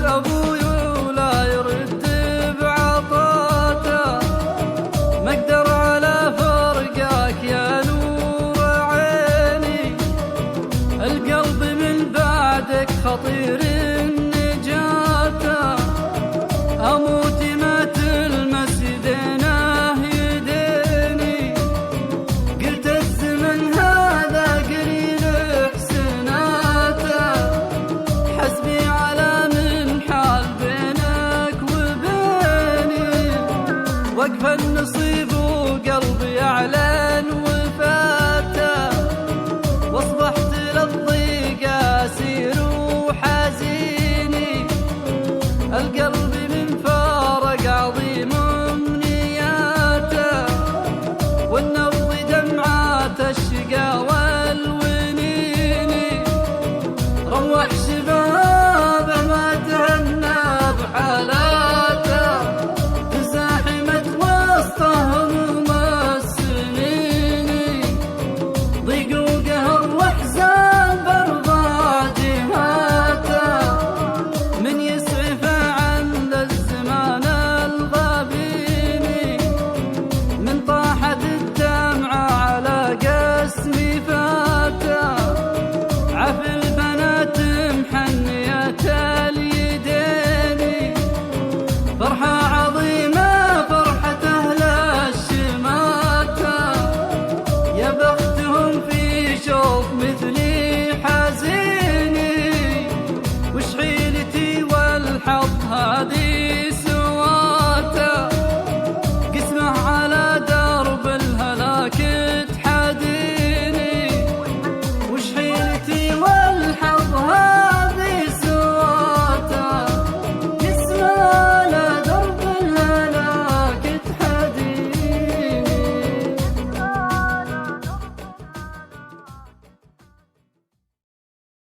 أبوي ولا يرد بعطاته، ما أقدر على فرقك يا نور عيني، القلب من بعدك خطير النجاة، أموت ما تلمس يدينه يديني، قلت الزمن هذا قليل حسناته، حسبي على من حال بينك وبيني، وقف النصيب وقلبي أعلن وفاته، واصبحت للضيق أسير وحزيني، القلب من فارق عظيم أمنياته، والنبض دمعات الشقا والونيني، روح شبابه ما تهنى بحالاته، تزاحمت وسطه هموم السنين، ضيق وقهر واحزان باربع جهاته، من يسعف عند الزمان الغابيني، من طاحت الدمعة على قسمي فاته، عف البنات محنية اليدين، فرحة عظيمة فرحة أهل الشماتة، يا بختهم في شوف مثل